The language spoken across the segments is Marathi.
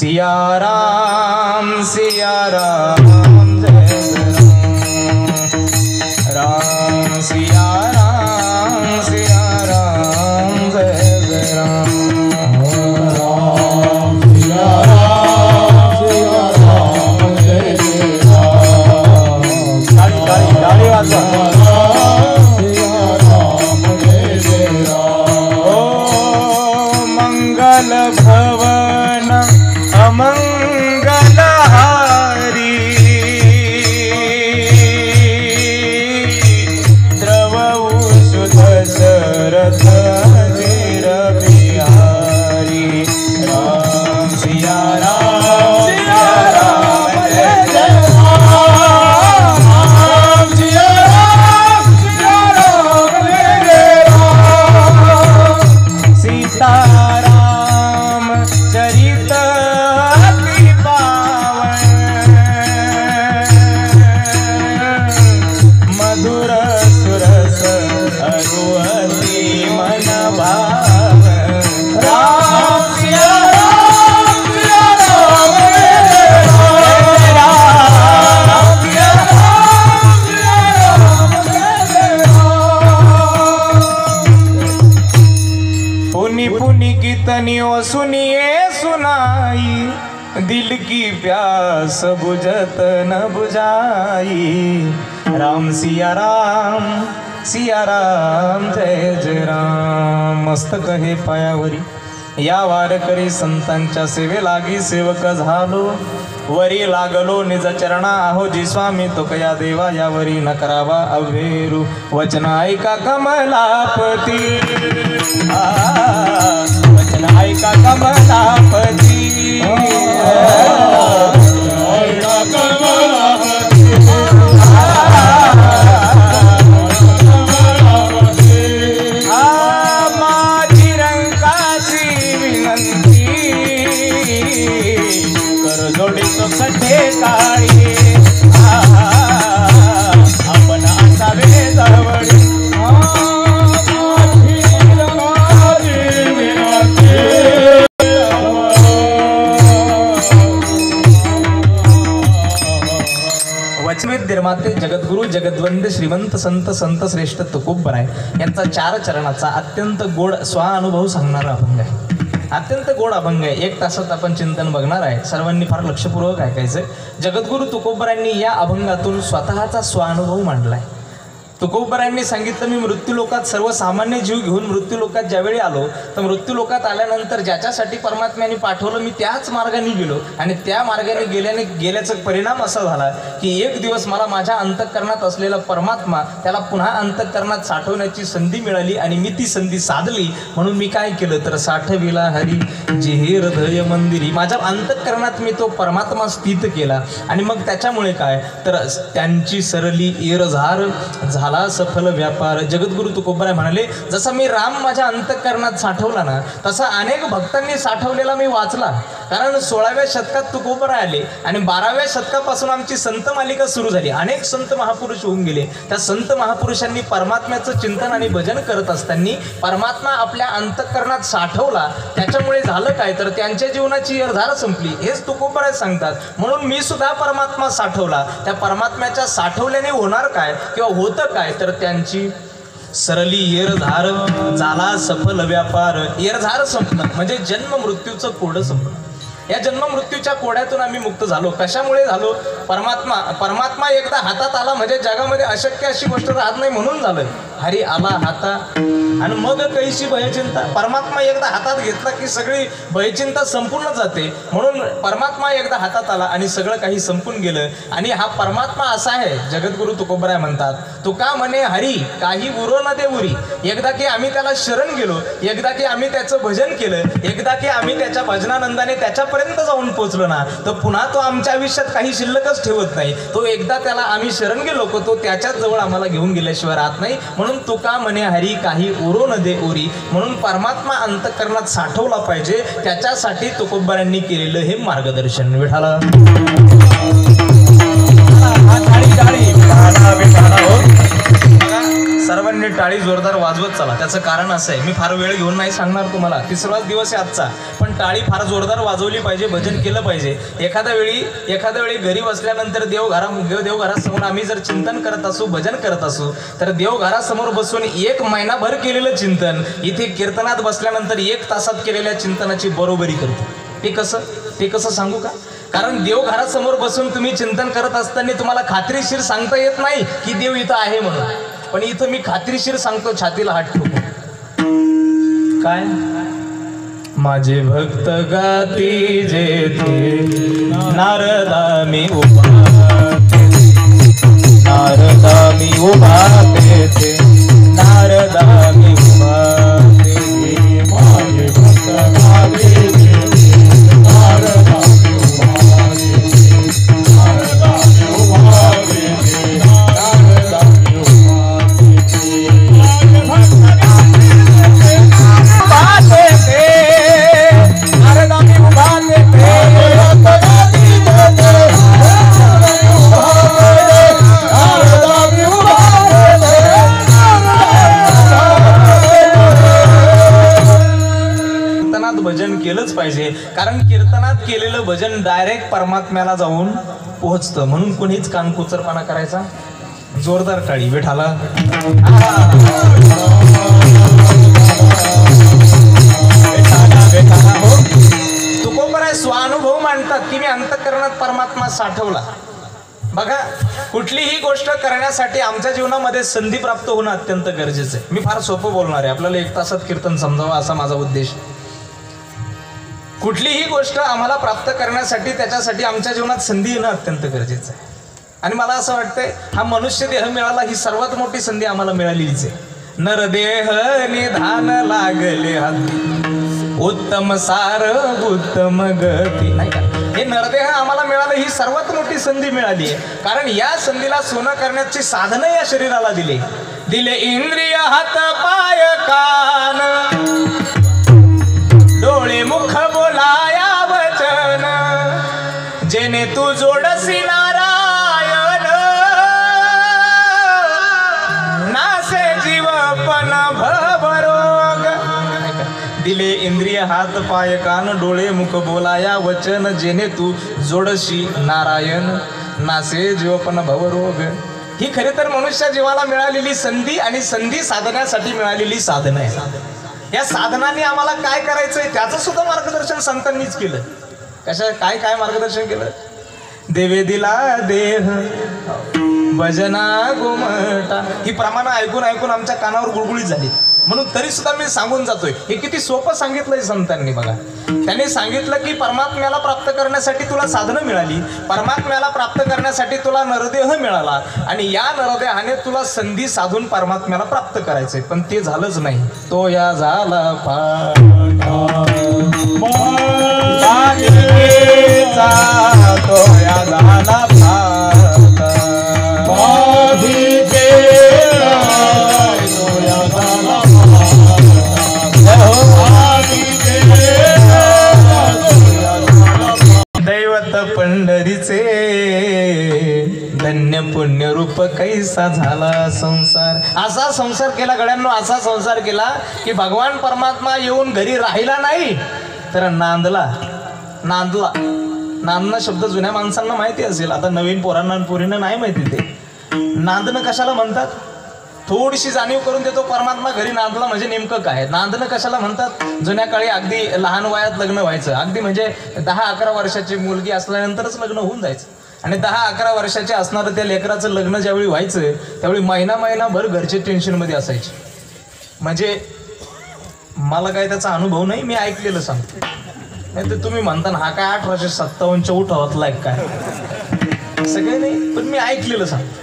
सिया राम सिया राम जय राम सिया राम सिया राम जय राम सिया राम सिया राम जय राम ताली ताली ताली वाजवा सिया राम जय राम ओ मंगल भवन अमंगलहारी द्रवऊ सुत दशरथ अजिर बिहारी राम सिया राम जय जय राम सिया राम जय राम सीता राम चरित मधुर सुरस अरुअति मन भाव राम सिया राम सिया राम जय राम सिया राम सिया राम जय राम पुनि पुनि कीर्तनियों सुनिए सुनाई दिल की प्यास बुझत न बुझाई राम सिया राम जय जय राम मस्तक हे पायावरी या वारकरी संतांच्या सेवे लागी सेवक झालो वरी लागलो निज चरणा आहोजी स्वामी तुकया देवा यावरी न करावा अभेरू वचन ऐका कमलापती वचन ऐका कमलापती माझी रंगाची विनंती कर जोडी तो सठे काळी आपण असावे जवळी जगद्वंद्य श्रीमंत संत संत श्रेष्ठ तुकोबराय यांचा 4 चरणाचा अत्यंत गोड स्वानुभव सांगणारा अभंग आहे। अत्यंत गोड अभंग आहे। 1 तासात आपण चिंतन बघणार आहे। सर्वांनी फार लक्षपूर्वक ऐकायचं। जगद्गुरु तुकोबरायांनी या अभंगातून स्वतःचा स्वानुभव मांडलाय। तुकोबरायांनी सांगितलं, मी मृत्यूलोकात सर्वसामान्य जीव घेऊन मृत्यूलोकात ज्यावेळी आलो तर मृत्यूलोकात आल्यानंतर ज्याच्यासाठी परमात्म्याने पाठवलं मी त्याच मार्गाने गेलो आणि त्या मार्गाने गेल्याचा परिणाम असा झाला की एक दिवस मला माझ्या अंतःकरणात असलेला परमात्मा त्याला पुन्हा अंतःकरणात साठवण्याची संधी मिळाली आणि मी ती संधी साधली। म्हणून मी काय केलं तर साठविला हरी जे हृदय मंदिरी, माझ्या अंतःकरणात मी तो परमात्मा स्थित केला आणि मग त्याच्यामुळे काय तर त्यांची सरली एरझार झाला सफल व्यापार। जगद्गुरु तुकोबराय म्हणाले, जसा मी राम माझ्या अंतःकरणात साठवला ना तसा अनेक भक्तांनी साठवलेला मी वाचला। कारण 16व्या शतकात तुकोबराय आले आणि 12व्या शतकापासून आमची संत मालिका सुरू झाली। अनेक संत महापुरुष होऊन गेले। त्या संत महापुरुषांनी परमात्म्याचं चिंतन आणि भजन करत असताना परमात्मा आपल्या अंतःकरणात साठवला। त्याच्यामुळे झालं काय तर त्यांच्या जीवनाची एरझार संपली, हेच तुकोबराय सांगतात। म्हणून मी सुद्धा परमात्मा साठवला। त्या परमात्म्याच्या साठवल्याने होणार काय किंवा होतं काय तर त्यांची सरली एरझार झाला सफल व्यापार। एरझार संपणं म्हणजे जन्म मृत्यूचं कोडं संपणं। या जन्म मृत्यूच्या कोड्यातून आम्ही मुक्त झालो। कशामुळे झालो? परमात्मा एकदा हातात आला म्हणजे जगामध्ये अशक्य अशी गोष्ट राहत नाही म्हणून झालं। हरी आला हाता आणि मग कैशी भयचिंता। परमात्मा एकदा हातात घेतला की सगळी भयचिंता संपूर्ण जाते। म्हणून परमात्मा एकदा हातात आला आणि सगळं काही संपून गेलं। आणि हा परमात्मा असा आहे, जगद्गुरु तुकोबराय म्हणतात, तो का म्हणे हरी काही उरो न दे उरी। एकदा की आम्ही त्याला शरण गेलो, एकदा की आम्ही त्याचं भजन केलं, एकदा की आम्ही त्याच्या भजनानंदाने त्याच्यापर्यंत जाऊन पोहोचलो ना तर पुन्हा तो आमच्या आयुष्यात काही शिल्लकच ठेवत नाही। तो एकदा त्याला आम्ही शरण गेलो की तो त्याच्याच जवळ आम्हाला घेऊन गेल्याशिवाय राहत नाही। म्हणून तुका म्हणे हरी काही उरो न दे उरी। म्हणून परमात्मा अंतःकरणात साठवला पाहिजे, त्याच्यासाठी तुकोबरायांनी केलेलं हे मार्गदर्शन। विठाला सर्वांनी टाळी जोरदार वाजवत चला। त्याचं कारण असं आहे, मी फार वेळ घेऊन नाही सांगणार तुम्हाला, 3रा दिवस आहे आजचा, पण टाळी फार जोरदार वाजवली पाहिजे, भजन केलं पाहिजे। एखाद्या वेळी घरी बसल्यानंतर देवघरासमोर आम्ही जर चिंतन करत असू, भजन करत असू तर देवघरासमोर बसून 1 महिनाभर केलेलं चिंतन इथे कीर्तनात बसल्यानंतर 1 तासात केलेल्या चिंतनाची बरोबरी करतो। ते कसं सांगू का? कारण देवघरासमोर बसून तुम्ही चिंतन करत असताना तुम्हाला खात्रीशीर सांगता येत नाही की देव इथं आहे म्हणून, पण इथं मी खात्रीशीर सांगतो, छातीला हात ठेवतो। काय? माझे भक्त गाती जेथे नारदा मी उभा तेथे नारदा मी उभा तेथे माझे भक्त गाती जेथे नारदा मी उभा तेथे नारदा मी उभा तेथे नारदा मी उभा तेथे माझे भजन केलंच पाहिजे, कारण कीर्तनात केलेलं भजन डायरेक्ट परमात्म्याला जाऊन पोहोचतं। म्हणून कोणीच कानकुचरपणा करायचा। जोरदार टाळी विठाला। तुकोबराय स्वानुभव मांडतात की मी अंतःकरणात परमात्मा साठवला। बघा, कुठलीही गोष्ट करण्यासाठी आमच्या जीवनामध्ये संधी प्राप्त होणं अत्यंत गरजेचं आहे। मी फार सोपं बोलणार आहे, आपल्याला 1 तासात कीर्तन समजावं असा माझा उद्देश। कुठलीही गोष्ट आम्हाला प्राप्त करण्यासाठी त्याच्यासाठी आमच्या जीवनात संधी येणं अत्यंत गरजेचं आहे। आणि मला असं वाटतंय हा मनुष्य देह मिळाला ही सर्वात मोठी संधी आम्हाला मिळालेलीच आहे। नरदेह निधान लागले हाती उत्तम सार उत्तम गती, नाही का? हे नरदेह आम्हाला मिळालं ही सर्वात मोठी संधी मिळाली आहे। कारण या संधीला सोनं करण्याची साधनं या शरीराला दिले इंद्रिय हात पाय कान डोळे मुख बोलाया वचन जेने तू जोडसी नारायण नासे जीवपन भवरोग। दिले इंद्रिय हात पाय कान डोळे मुख बोलाया वचन जेने तू जोडशी नारायण नासे जीवपन भवरोग। ही खरे तर मनुष्य जीवाला मिळालेली संधी आणि संधी साधण्यासाठी मिळालेली साधन आहे। या साधनाने आम्हाला काय करायचंय त्याचं सुद्धा मार्गदर्शन संतांनीच केलं। कशा काय काय मार्गदर्शन केलं? देवे दिला देह भजना गोमटा, ही प्रमाण ऐकून ऐकून आमच्या कानावर गुळगुळीत झाली। म्हणून तरी सुद्धा मी सांगून जातोय, हे किती सोपं सांगितलंय संतांनी बघा। त्यांनी सांगितलं की परमात्म्याला प्राप्त करण्यासाठी तुला साधनं मिळाली, परमात्म्याला प्राप्त करण्यासाठी तुला नरदेह मिळाला आणि या नरदेहाने तुला संधी साधून परमात्म्याला प्राप्त करायचंय, पण ते झालंच नाही। तो या झाला तो या झाला दैवत पंढरीचे धन्य पुण्य रूप कैसा झाला संसार। असा संसार केला गड्यांनो, असा संसार केला की भगवान परमात्मा येऊन घरी राहिला नाही तर नांदणं शब्द जुन्या माणसांना माहिती असेल, आता नवीन पोरांना पोरींना नाही माहिती। ते नांदणं कशाला म्हणतात थोडीशी जाणीव करून देतो। परमात्मा घरी नांदला म्हणजे नेमकं काय, नांदणं कशाला म्हणतात? जुन्या काळी अगदी लहान वयात लग्न व्हायचं, अगदी म्हणजे 10-11 वर्षाची मुलगी असल्यानंतरच लग्न होऊन जायचं आणि 10-11 वर्षाचे असणारं त्या लेकराचं लग्न ज्यावेळी व्हायचं त्यावेळी महिनाभर घरचे टेन्शनमध्ये असायचे। म्हणजे मला काय त्याचा अनुभव नाही, मी ऐकलेलं सांगतो। नाही तर तुम्ही म्हणता ना हा काय 1857च्या उठावातला काय, असं काही नाही, पण मी ऐकलेलं सांगतो।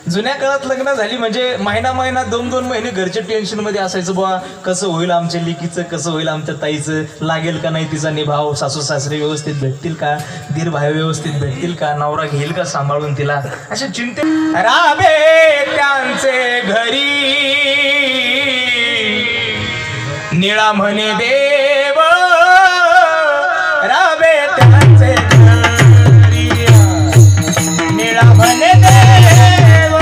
जुन्या काळात लग्न झाली म्हणजे महिना 2-2 महिने घरच्या टेन्शन मध्ये असायचं, बुवा कसं होईल आमच्या लेकीचं, कसं होईल आमच्या ताईचं, लागेल का नाही तिचा निभाव, सासू सासरे व्यवस्थित भेटतील का, दीर भाई व्यवस्थित भेटतील का, नवरा घेईल का सांभाळून तिला, असे चिंते राबे त्यांचे घरी निळा म्हणे देव, राबे त्यांचे घरी निळा म्हणे देव,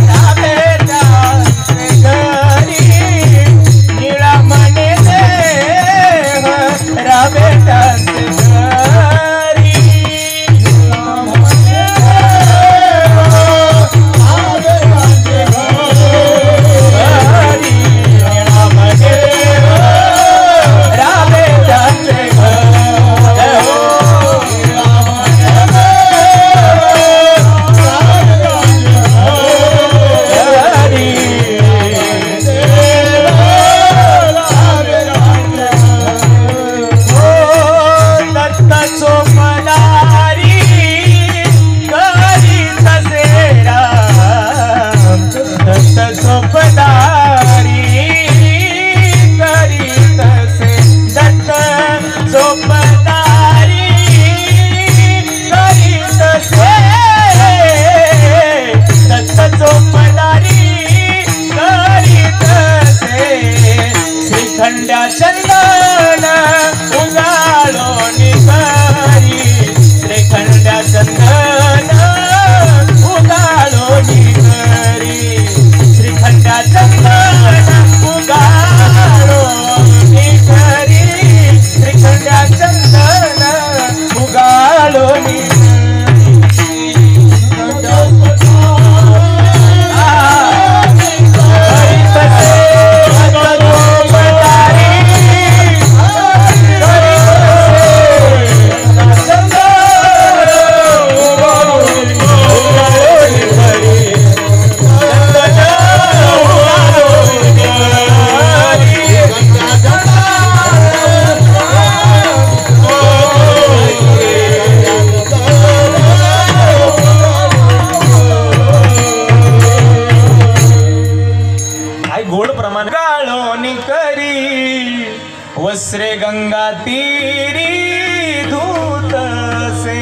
राबे त्यांचे घरी निळा म्हणे देव, राबे त्यांचे घरी निळा म्हणे देव, राबे त्यांचे घरी निळा म्हणे देव, राबे त्यांचे श्रीखंड्या चंदन उगाळो निघरी, श्रीखंड्या चंदन उगाळो निघरी, श्रीखंड्या चंदन उगाळो निघरी, श्रीखंड्या चंदन उगाळो निघरी। वस्रे गंगा तीरी धूतसे,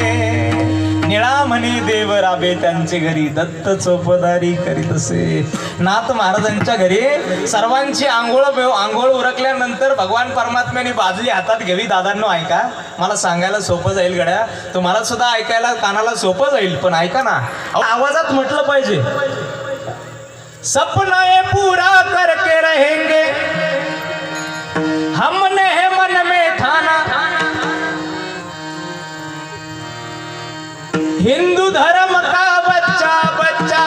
निळा म्हणे देव राबे त्यांचे घरी, दत्त चोपदारी करीत असे। नाथ महाराजांच्या घरी सर्वांची आंघोळ उरकल्यानंतर भगवान परमात्म्याने बाजली हातात घ्यावी। दादांनो ऐका, मला सांगायला सोपं जाईल गड्या, तुम्हाला सुद्धा ऐकायला कानाला सोपं जाईल, पण ऐका ना, आवाजात म्हटलं पाहिजे। सपना ये पूरा करके रहेंगे हमने है मन में ठाना, हिंदू धर्म का बच्चा बच्चा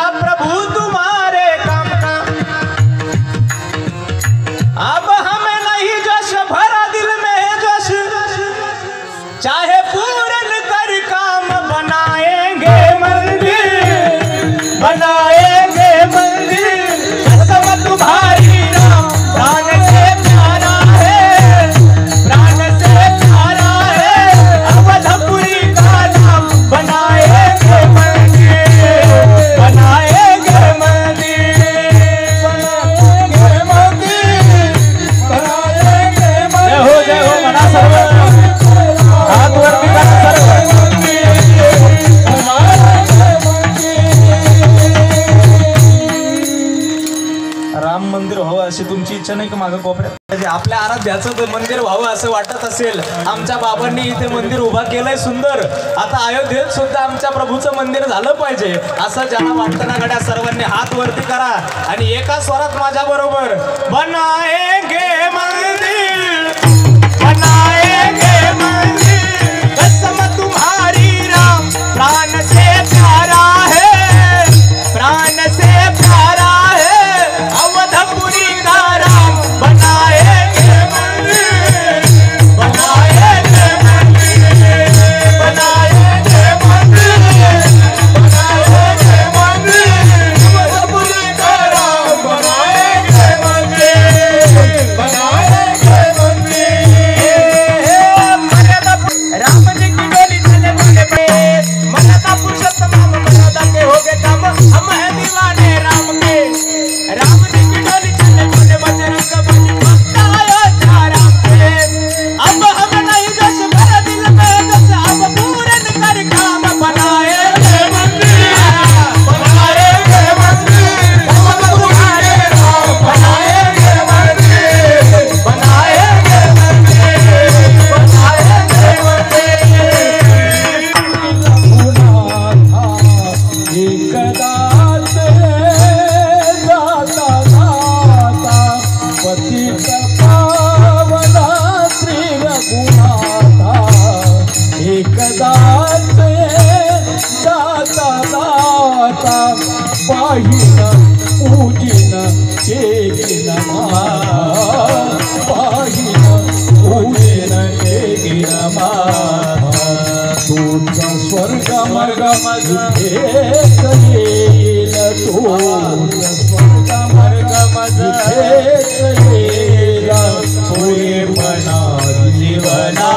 आराध्याचं मंदिर व्हावं असं वाटत असेल, आमच्या बाबांनी इथे मंदिर उभा केलंय सुंदर, आता अयोध्येत सुद्धा आमच्या प्रभूचं मंदिर झालं पाहिजे असं ज्यांना वाटतं ना गड्या सर्वांनी हात वरती करा आणि एका स्वरात माझ्या बरोबर बनाएंगे मंदिर, बनाएंगे मंदिर, कसम तुम्हारी राम प्राण से प्यारा है, प्राण से प्यारा है अवधपुरी का राम, बनाएंगे मंदिर, बनाएंगे मंदिर, बनाएंगे मंदिर, बनाएंगे मंदिर अवधपुरी का राम, बनाएंगे मंदिर, बनाएंगे मंदिर। राम जी की डोली चले चले पे मनता पुरुषोत्तम मनता के हो गए काम, हम है दीवाने राम के, राम जी की डोली चले चले बजरंग बली भक्त अयोध्या राम के, अब हम नहीं जस भर दिल में जस अब पूरन कर काम, बनाएंगे मंदिर, बनाएंगे मंदिर हम तुम्हारे राम, बनाएंगे मंदिर, बनाएंगे मंदिर, बनाएंगे मंदिर। एकदाच जाता जाता पतित पावना श्री रघुनाथा, एकदाच जाता जाता पाहिन पूजिन केगिन पाहिन पूजिन केगिन तुझा स्वर्ग मर्ग येईल तुझा स्वर्ग मर्ग येईल पुरेपणा जीवना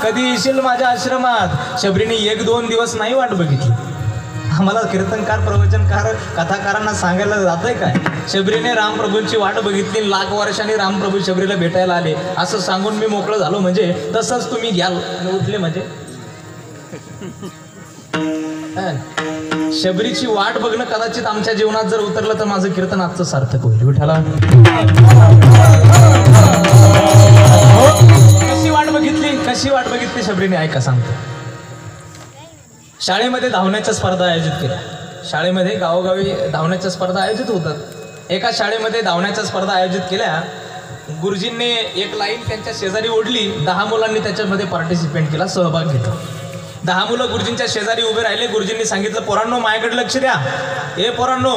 कधी येशील माझ्या आश्रमात? शबरीने 1-2 दिवस नाही वाट बघितली. आम्हाला कीर्तनकार प्रवचनकार कथाकारांना सांगायला जातंय काय, शबरीने रामप्रभूंची वाट बघितली, लाख वर्षांनी रामप्रभू शबरीला भेटायला आले असं सांगून मी मोकळं झालो. म्हणजे तसंच तुम्ही घ्याल उठले म्हणजे शबरीची वाट बघणं कदाचित आमच्या जीवनात जर उतरलं तर माझं कीर्तन आजचं सार्थक होईल. विठ्ठला कशी वाट बघितली शबरीने ऐका सांगतो. शाळेमध्ये धावण्याच्या स्पर्धा आयोजित केल्या. शाळेमध्ये गावोगावी धावण्याच्या स्पर्धा आयोजित होतात. एका शाळेमध्ये धावण्याच्या स्पर्धा आयोजित केल्या. गुरुजींनी एक लाईन त्यांच्या शेजारी ओढली. 10 मुलांनी त्याच्यामध्ये पार्टिसिपेट केला, सहभाग घेतला. 10 मुलं गुरुजींच्या शेजारी उभे राहिले. गुरुजींनी सांगितलं, पोरांनो माझ्याकडे लक्ष द्या. ए पोरांनो,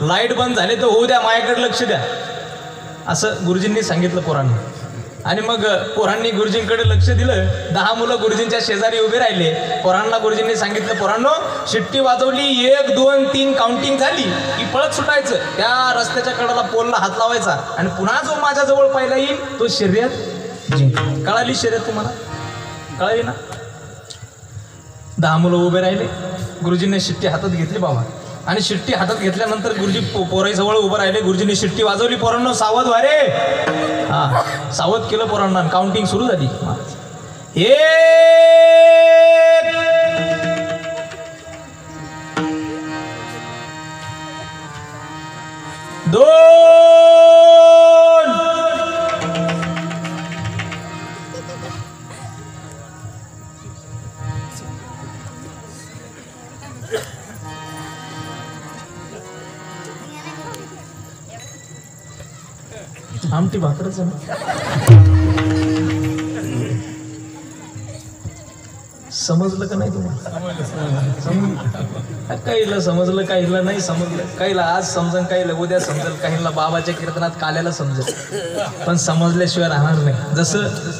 लाईट बंद झाले तर होऊ द्या, माझ्याकडे लक्ष द्या असं गुरुजींनी सांगितलं पोरांना. आणि मग पोरांनी गुरुजींकडे लक्ष दिलं. 10 मुलं गुरुजींच्या शेजारी उभे राहिले. पोरांना गुरुजींनी सांगितलं, पोरांनो शिट्टी वाजवली, 1 2 3 काउंटिंग झाली की पळत सुटायचं, त्या रस्त्याच्या कडेला पोलला हात लावायचा आणि पुन्हा जो माझ्याजवळ पहिला येईल तो शर्यत जिंकला. कळाली शर्यत तुम्हाला? कळाली ना? 10 मुलं उभे राहिले. गुरुजींनी शिट्टी हातात घेतली बाबा, आणि शिट्टी हातात घेतल्यानंतर गुरुजी पोराईजवळ उभं राहिले. गुरुजींनी शिट्टी वाजवली, पोरांनो सावध व्हा रे. हा, सावध केलं पोरांना. काउंटिंग सुरू झाली. 1 2 आमटी भाकरच आहे ना. समजलं का नाही तुम्हाला? काहीला समजलं, काहीला नाही समजलं. काहीला आज समजन, काहीला उद्या समजेल, काहीला बाबाच्या कीर्तनात काल्याला समजेल, पण समजल्याशिवाय राहणार नाही.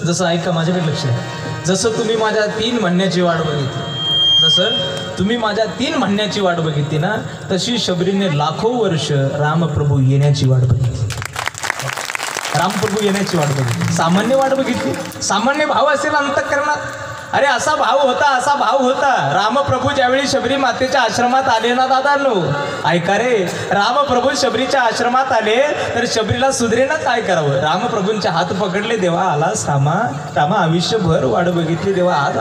जसं ऐका, माझ्याकडे लक्ष द्या. जसं तुम्ही माझ्या 3 म्हणण्याची वाट बघितली, जसं तुम्ही माझ्या 3 म्हणण्याची वाट बघितली ना, तशी शबरीने लाखो वर्ष रामप्रभू येण्याची वाट बघितली. रामप्रभू येण्याची वाट बघितली. सामान्य वाट बघितली. सामान्य भाव असेल अंतःकरणात, अरे असा भाव होता रामप्रभू ज्यावेळी शबरी मातेच्या आश्रमात आले ना दादांनो, ऐका रे, रामप्रभू शबरीच्या आश्रमात आले तर शबरीला सुधरेना काय करावं. रामप्रभूंचे हात पकडले, देवा आलास रामा, रामा आयुष्यभर वाट बघितली, देवा आज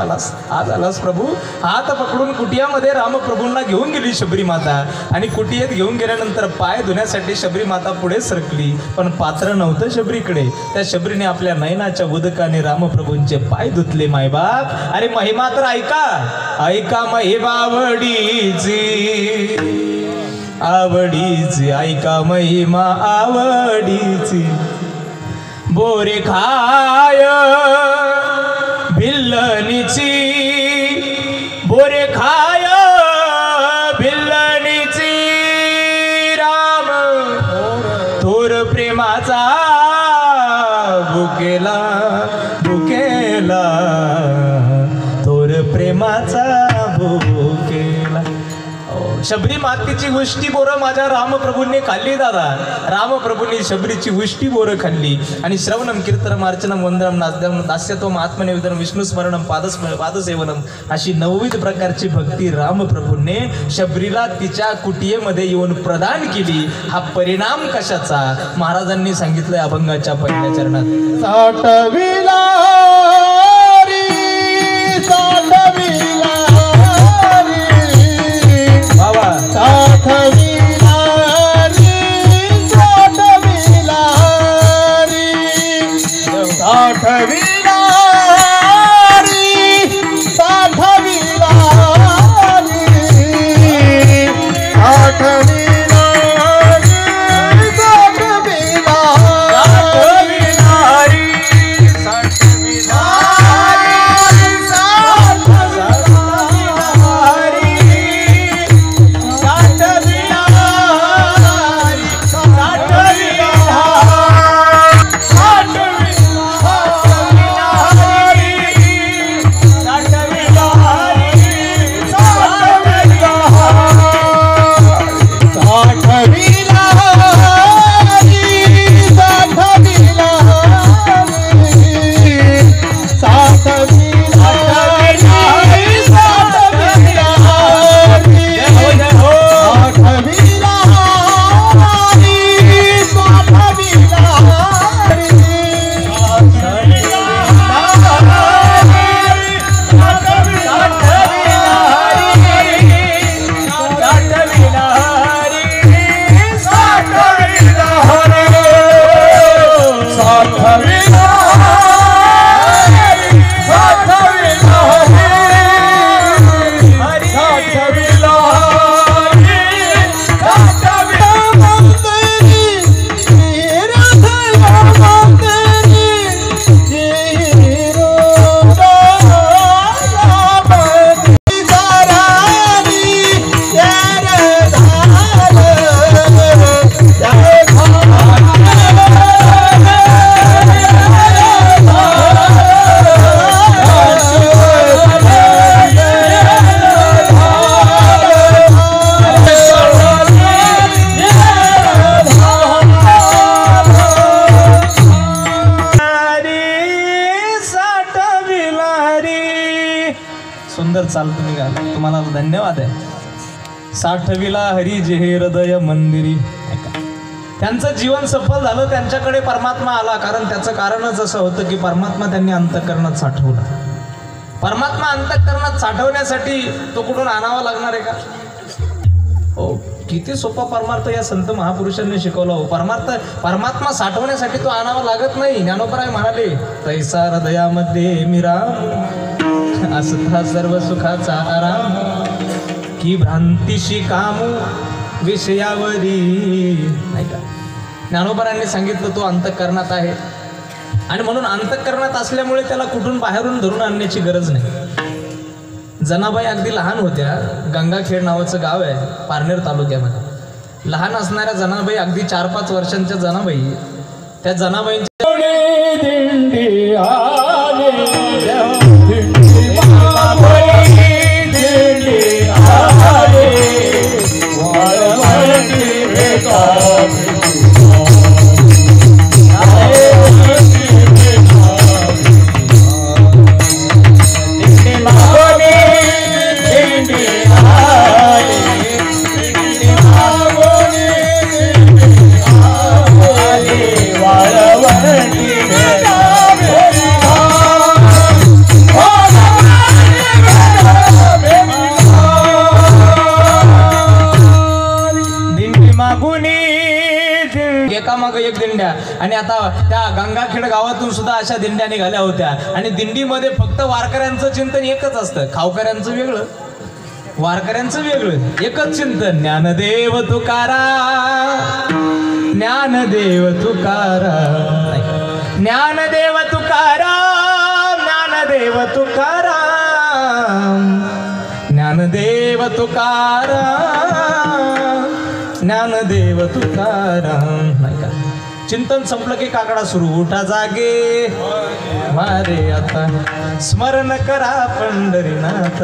आलास प्रभू. हात पकडून कुटियामध्ये रामप्रभूंना घेऊन गेली शबरी माता आणि कुटियेत घेऊन गेल्यानंतर पाय धुण्यासाठी शबरी माता पुढे सरकली, पण पात्र नव्हतं शबरीकडे. त्या शबरीने आपल्या नयनाच्या उदकाने रामप्रभूंचे पाय धुतले. मायबाप, अरे महिमा तर ऐका महिमा आवडीची ऐका महिमा आवडीची. बोरे खाय भिल्लनीची, बोरे खाय भिल्लनीची, राम थोर प्रेमाचा भुकेला थोर प्रेमाचा भुकेला. शबरी मातेची उष्टी बोरं माझ्या रामप्रभूंनी खाल्ली दादा. रामप्रभूंनी शबरीची उष्टी बोरं खाल्ली आणि श्रवणम कीर्तनम अर्चनम वंदनम दास्यत्वम आत्मनिवेदनम विष्णुस्मरणम पादसेवनम अशी 9 प्रकारची भक्ती रामप्रभूंनी शबरीला तिच्या कुटियेमध्ये येऊन प्रदान केली. हा परिणाम कशाचा महाराजांनी सांगितलंय अभंगाच्या पहिल्या चरणात. साठविला सुंदर चालतो निघाला, तुम्हाला धन्यवाद आहे. साठविला हरी जे हृदय मंदिरी. त्यांचं जीवन सफल झालं, त्यांच्याकडे परमात्मा आला. कारण त्याचं कारणच असं होतं की परमात्मा त्यांनी अंतःकरणात साठवला. परमात्मा अंतःकरणात साठवण्यासाठी तो कुठून आणावा लागणार आहे का? हो, किती सोपा परमार्थ या संत महापुरुषांनी शिकवला हो. परमात्मा साठवण्यासाठी तो आणावा लागत नाही. ज्ञानोबराय म्हणाले, तैसा हृदयामध्ये मिरा असता सर्व सुखाचा आराम, की भ्रांतीशी कामू विषयावरी. नाही का, ज्ञानोबरांनी सांगितलं तो अंतःकरणात आहे आणि म्हणून अंतःकरणात असल्यामुळे त्याला कुठून बाहेरून धरून आणण्याची गरज नाही. जनाबाई अगदी लहान होत्या. गंगाखेड नावाचं गाव आहे पारनेर तालुक्यामध्ये. लहान असणाऱ्या जनाबाई, अगदी 4-5 वर्षांच्या जनाबाई, त्या जनाबाईंच्या आणि आता त्या गंगाखेड गावातून सुद्धा अशा दिंड्या निघाल्या होत्या आणि दिंडीमध्ये फक्त वारकऱ्यांचं चिंतन एकच असतं, खावकऱ्यांचं वेगळं, वारकऱ्यांचं वेगळं, एकच चिंतन, ज्ञानदेव तुकाराम, ज्ञानदेव तुकाराम, ज्ञानदेव तुकाराम, ज्ञानदेव तुकाराम, ज्ञानदेव तुकाराम, ज्ञानदेव तुकाराम. नाही का चिंतन संपलं की काकडा सुरू, उठा जागे मारे आता, स्मरण करा पंढरीनाथ,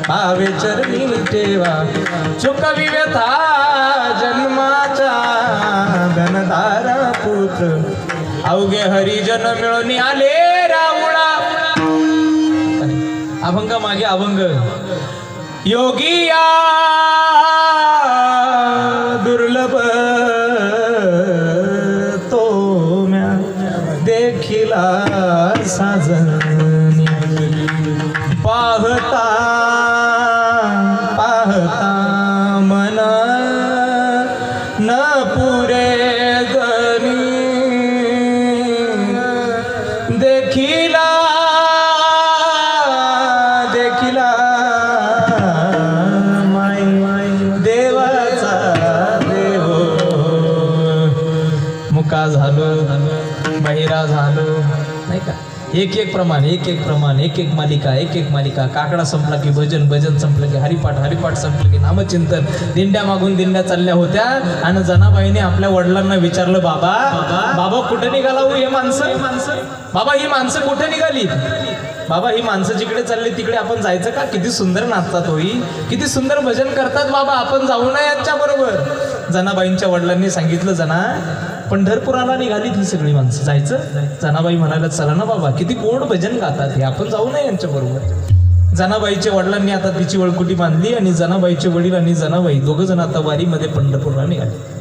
पावे चरणी ठेवा, चुकवी व्यथा जन्माचा, धनधारा पुत्र, अवघे हरिजन मिळून आले रावळा. अभंग मागे अभंग, योगिया दुर्लभ तो म्या देखिला साजनी, पाहता पाहता मन न पुरे जनी, देखिला देखिला माई देवाचा देव, मुका झालो बहिरा झालो. नाही का एक एक प्रमाण, एक एक प्रमाण, एक एक मालिका, एक एक मालिका. काकडा संपला की भजन, भजन संपलं की हरिपाठ, हरिपाठ संपलं की नामचिंतन. दिंड्या मागून दिंड्या चालल्या होत्या आणि जनाबाईने आपल्या वडिलांना विचारलं, बाबा बाबा कुठे निघाला हो हे माणसं, बाबा ही माणसं कुठे निघाली, बाबा ही माणसं जिकडे चालली तिकडे आपण जायचं का, किती सुंदर नाचतात होई, किती सुंदर भजन करतात, बाबा आपण जाऊ नये यांच्या बरोबर. जनाबाईंच्या वडिलांनी सांगितलं, जना पंढरपुराला निघाली ही सगळी माणसं, जायचं. जनाबाई म्हणायला, चला ना बाबा, किती गोड भजन गातात हे, आपण जाऊ नये यांच्या बरोबर. जनाबाईच्या वडिलांनी आता तिची वळकुटी बांधली आणि जनाबाईचे वडील आणि जनाबाई दोघं जण आता वारीमध्ये पंढरपूरला निघाले.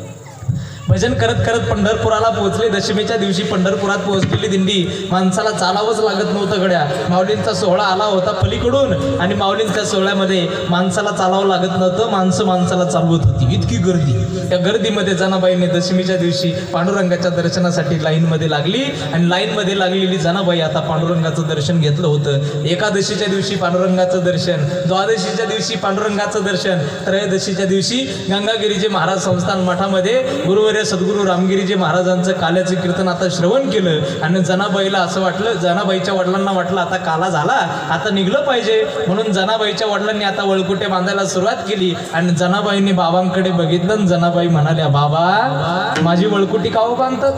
भजन करत करत पंढरपुराला पोहोचले. दशमीच्या दिवशी पंढरपुरात पोहोचलेली दिंडी, माणसाला चालावंच लागत नव्हतं गड्या. माऊलींचा सोहळा आला होता पलीकडून आणि माऊलींच्या सोहळ्यामध्ये माणसाला चालावं लागत नव्हतं, माणसं माणसाला चालवत होती, इतकी गर्दी. त्या गर्दीमध्ये जनाबाईने दशमीच्या दिवशी पांडुरंगाच्या दर्शनासाठी लाईनमध्ये लागली आणि लाईनमध्ये लागलेली जनाबाई आता पांडुरंगाचं दर्शन घेतलं होतं. एकादशीच्या दिवशी पांडुरंगाचं दर्शन, द्वादशीच्या दिवशी पांडुरंगाचं दर्शन, त्रयोदशीच्या दिवशी गंगागिरीचे महाराज संस्थान मठामध्ये गुरुवर्य सद्गुरू रामगिरीजी महाराजांचं काल्याचं कीर्तन आता श्रवण केलं आणि जनाबाईला असं वाटलं, जनाबाईच्या वडिलांना वाटलं आता काला झाला, आता निघलं पाहिजे. म्हणून जनाबाईच्या वडिलांनी आता वळकुटे बांधायला सुरुवात केली आणि जनाबाईंनी बाबांकडे बघितलं आणि जनाबाई म्हणाल्या, बाबा माझी वळकुटी का बांधतात,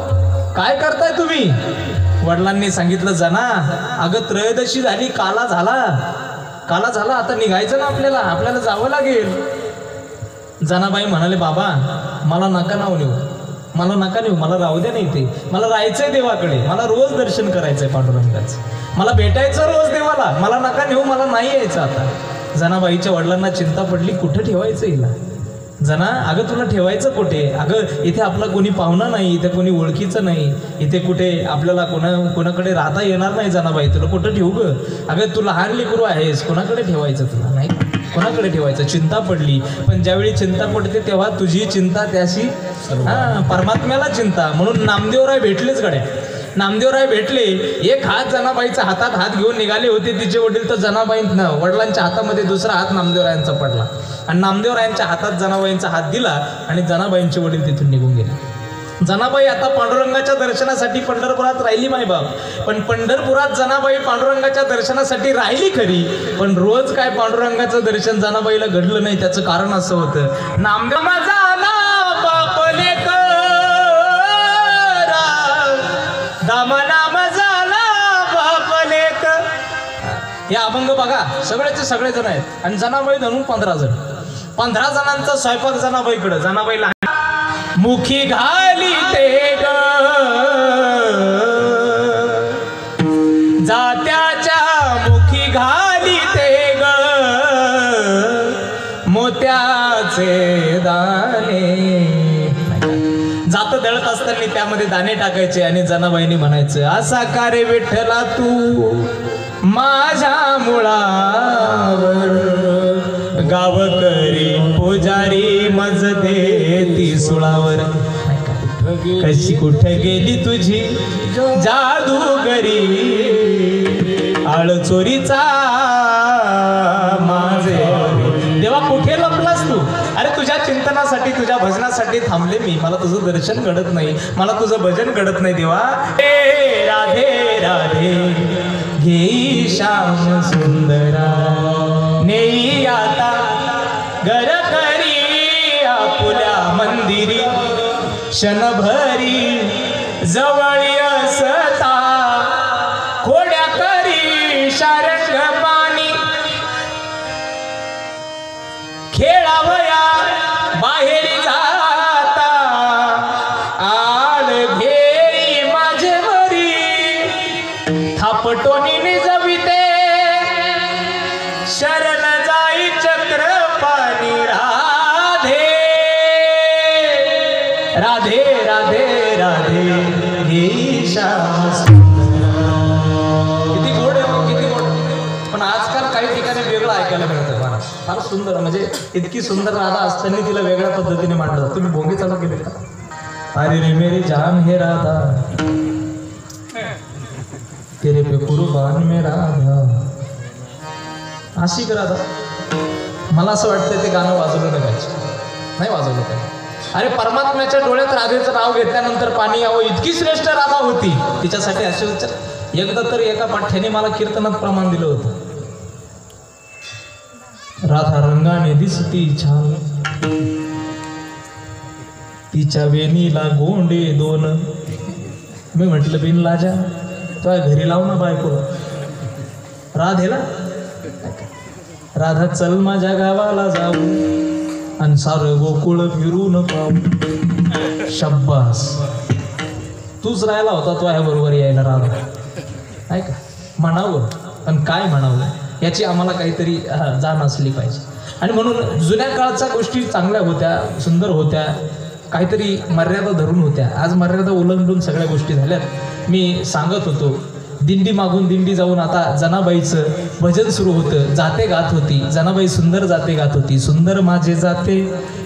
काय करताय तुम्ही. वडिलांनी सांगितलं, जना अगं त्रयोदशी झाली, काला झाला, काला झाला, आता निघायचं ना आपल्याला, आपल्याला जावं लागेल. जनाबाई म्हणाले, बाबा मला नका नाव नेऊ, मला नका नेऊ, मला राहू द्या नाही, ते मला राहायचंय देवाकडे, मला रोज दर्शन करायचंय पांडुरंगाचं, मला भेटायचं रोज देवाला, मला नका नेऊ, मला नाही यायचं आता. जनाबाईच्या वडिलांना चिंता पडली, कुठं ठेवायचं हिला. जना अगं तुला ठेवायचं कुठे, अगं इथे आपला कोणी पाहुणा नाही, इथे कोणी ओळखीचं नाही, इथे कुठे आपल्याला कोणाकडे राहता येणार नाही. जनाबाई तुला कुठं ठेवू ग, अगं तू लहान लेकरू आहेस, कोणाकडे ठेवायचं तुला, नाही कोणाकडे ठेवायचं. चिंता पडली. पण ज्यावेळी चिंता पडते तेव्हा तुझी चिंता त्याशी परमात्म्याला चिंता. म्हणून नामदेवराय भेटलेच गड्या, नामदेवराय भेटले. एक हात जनाबाईचा हातात हात घेऊन निघाले होते तिचे वडील, तर जनाबाईंना वडिलांच्या हातामध्ये दुसरा हात नामदेवरायांचा पडला आणि नामदेवरायांच्या हातात जनाबाईंचा हात दिला आणि जनाबाईंचे वडील तिथून निघून गेले. जनाबाई आता पांडुरंगाच्या दर्शनासाठी पंढरपुरात राहिली मायबाप, पण पंढरपुरात जनाबाई पांडुरंगाच्या दर्शनासाठी राहिली खरी, पण रोज काय पांडुरंगाचं दर्शन जनाबाईला घडलं नाही. त्याचं कारण असं होतं, नामदेव झाला बापले दामनाम झाला बापले. हे अभंग बघा सगळ्याचे सगळे जण आहेत आणि जनाबाई धरून 15 जण, 15 जणांचा स्वयंपाक जनाबाईकडं. जनाबाईला मुखी घाली ते ग जात्याच्या मुखी घाली ते ग मोत्याचे दाणे. जात दळत असताना त्यामध्ये दाणे टाकायचे आणि जनाबाईंनी म्हणायचं, असा का रे विठ्ठला तू माझ्या मुळावर, गावकरी पुजारी मज देती सुळावर. कशी कुठे गेली तुझी जादूगरी आळ चोरीचा माझे देवा कुठे लपलास तू? अरे तुझ्या चिंतनासाठी तुझ्या भजनासाठी थांबले मी. मला तुझं दर्शन घडत नाही, मला तुझं भजन घडत नाही देवा. हे राधे राधे घेई श्याम सुंदरा नेई आता घर करी आपुल्या मंदिरी क्षणभरी जवळी असता खोड्या करी शारंग पाणी खेळावया बाहेर जाता आळ घेई माझे वरी थापटोनी निजविते शरण जाई चक्र पाणी राधे राधे राधे राधे हे श्याम सुंदरा. किती गोड आहे, किती गोड. पण आजकाल काही ठिकाणी वेगळं ऐकायला मिळतं. फार सुंदर, म्हणजे इतकी सुंदर राधा असताना तिला वेगळ्या पद्धतीने मांडलं. तुम्ही भोंगी चालू केले का? अरे रे मेरी जान हे राधा तेरे पे कुर्बान में राधा. आशिक राधा. मला असं वाटतं ते गाणं वाजवलं नाही पाहिजे, नाही वाजवलं पाहिजे. अरे परमात्म्याच्या डोळ्यात राधेचं नाव घेतल्यानंतर पाणी यावं इतकी श्रेष्ठ राधा होती. तिच्यासाठी असे विचार. एकदा तर एका पाठ्याने मला कीर्तनात प्रमाण दिलं होतं. राधा रंगाने दिसती छान तिच्या वेणीला गोंडे दोन. मी म्हटलं बिन लाजा तुझ्या घरी लाव ना बायको राधेला. राधा चल माझ्या गावाला जाऊ आणि सारं गोकुळ फिरून पाहू. शब्बास तूच राहिला होता तो आहे बरोबर यायला राधा. आहे का म्हणावं, पण काय म्हणावं याची आम्हाला काहीतरी जाण असली पाहिजे. आणि म्हणून जुन्या काळच्या गोष्टी चांगल्या होत्या, सुंदर होत्या, काहीतरी मर्यादा धरून होत्या. आज मर्यादा ओलांडून सगळ्या गोष्टी झाल्यात. मी सांगत होतो दिंडी मागून दिंडी जाऊन आता जनाबाईचं भजन सुरू होतं. जाते गात होती जनाबाई, सुंदर जाते गात होती. सुंदर माझे जाते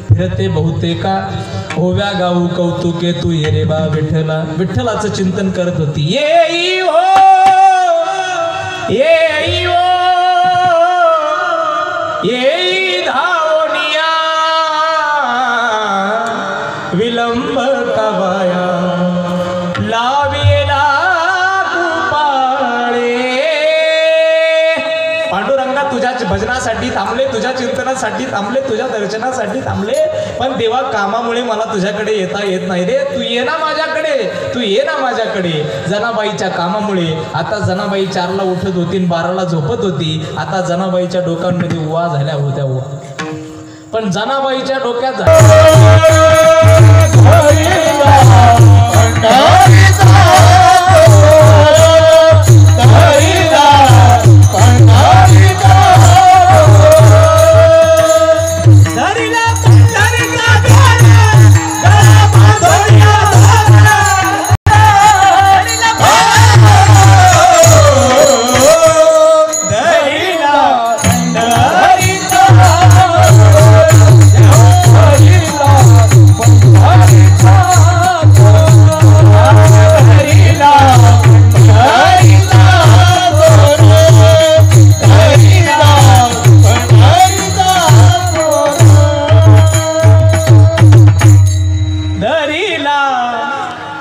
फिरते बहुतेका ओव्या गाऊ कौतुके तू ये रे बा विठ्ठला. विठ्ठलाचं चिंतन करत होती. ये हो ये हो ये धावनिया विलंब कवाया लावेला कुपाळे. पांडुरंगा तुझ्या भजनासाठी थांबले, तुझ्या चिंतनासाठी थांबले, तुझ्या दर्शनासाठी थांबले, पण देवा कामामुळे मला तुझ्याकडे येता येत नाही रे. तू ये ना माझ्याकडे, तू ये ना माझ्याकडे. जनाबाईच्या कामामुळे आता जनाबाई 4ला उठत होती आणि 12ला झोपत होती. आता जनाबाईच्या डोक्यांमध्ये उवा झाल्या होत्या उवा. पण जनाबाईच्या डोक्यात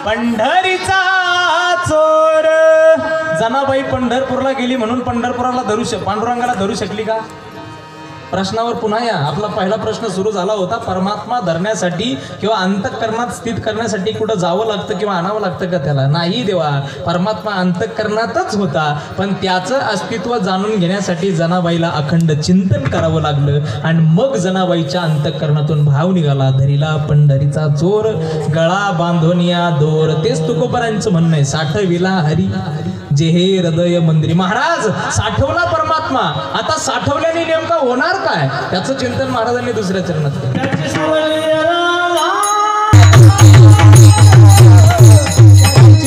पंढरीचा चोर. जनाबाई पंढरपूरला गेली म्हणून पंढरपुराला पांडुरंगाला धरू शकली का? प्रश्नावर पुन्हा या. आपला पहिला प्रश्न सुरू झाला होता, परमात्मा धरण्यासाठी किंवा अंतःकरणात स्थित करण्यासाठी कुठं जावं लागतं किंवा आणावं लागतं का त्याला? नाही देवा, परमात्मा अंतःकरणातच होता, पण त्याचं अस्तित्व जाणून घेण्यासाठी जनाबाईला अखंड चिंतन करावं लागलं. आणि मग जनाबाईच्या अंतःकरणातून भाव निघाला, धरीला पंढरीचा चोर गळा बांधोनिया दोर. तेच तुकोबारांचं म्हणणं आहे, साठविला हरी जे हे हृदय मंदिरी. महाराज साठवला परमात्मा, आता साठवल्याने नेमका होणार काय त्याचं चिंतन महाराजांनी दुसऱ्या चरणात केलं.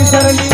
सरली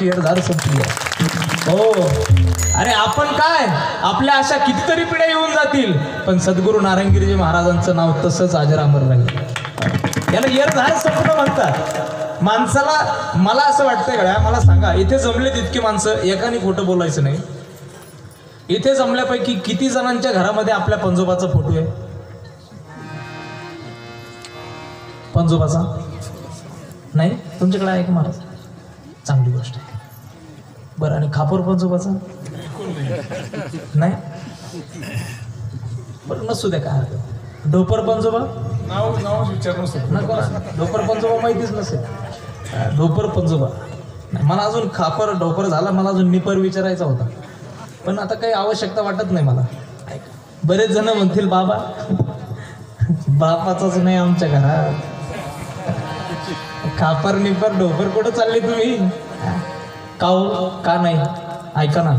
आमची एरधार संपली आहे. हो अरे आपण काय आपल्या अशा कितीतरी पिढ्या येऊन जातील पण सद्गुरू नारायणगिरीजी महाराजांचं नाव तसंच अजरामर राहील. याला एरधार संपणं म्हणतात. माणसाला मला असं वाटतंय गड्या मला सांगा इथे जमले तितकी माणसं एकाने खोटं बोलायचं नाही. इथे जमल्यापैकी किती जणांच्या घरामध्ये आपल्या पंजोबाचा फोटो आहे? पंजोबाचा नाही तुमच्याकडे आहे का महाराज? चांगली गोष्ट आहे. बरं आणि खापर पंजोबाचा नाही? बरं नसू द्या काय हरकत. ढोपर पंजोबा नाव विचार नको ना. ढोपर पंजोबा माहितीच नसेल. ढोपर पंजोबा नाही. मला अजून खापर ढोपर झाला मला अजून निपर विचारायचा होता पण आता काही आवश्यकता वाटत नाही मला. बरेच जण म्हणतील बाबा बापाचाच नाही आमच्या घरात. खापर निपर ढोपर कुठं चालले तुम्ही? का नाही? ऐका ना.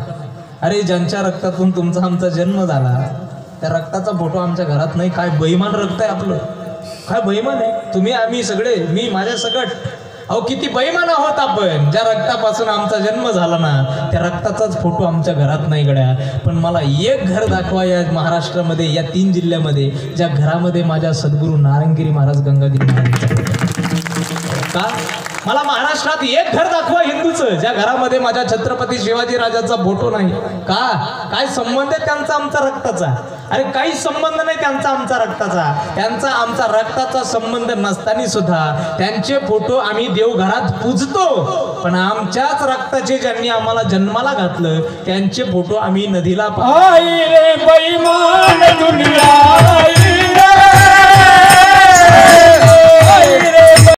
अरे ज्यांच्या रक्तातून तुमचा आमचा जन्म झाला त्या रक्ताचा फोटो आमच्या घरात नाही. काय बैमान रक्त आहे आपलं? काय बैमान आहे तुम्ही आम्ही सगळे मी माझ्या सकट. अहो किती बैमान आहोत आपण. ज्या रक्तापासून आमचा जन्म झाला ना त्या रक्ताचाच फोटो आमच्या घरात नाही गड्या. पण मला एक घर दाखवा या महाराष्ट्रामध्ये या 3 जिल्ह्यामध्ये ज्या घरामध्ये माझ्या सद्गुरू नारायणगिरी महाराज गंगागिरी महाराज का. मला महाराष्ट्रात एक घर दाखवा हिंदूचं ज्या घरामध्ये माझ्या छत्रपती शिवाजी राजाचा फोटो नाही. का काय संबंध आहे त्यांचा आमचा रक्ताचा? अरे काही संबंध नाही त्यांचा आमचा रक्ताचा. त्यांचा आमचा रक्ताचा संबंध नसताना सुद्धा त्यांचे फोटो आम्ही देवघरात पूजतो. पण आमच्याच रक्ताचे ज्यांनी आम्हाला जन्माला घातलं त्यांचे फोटो आम्ही नदीला आई रे बैमान दुनिया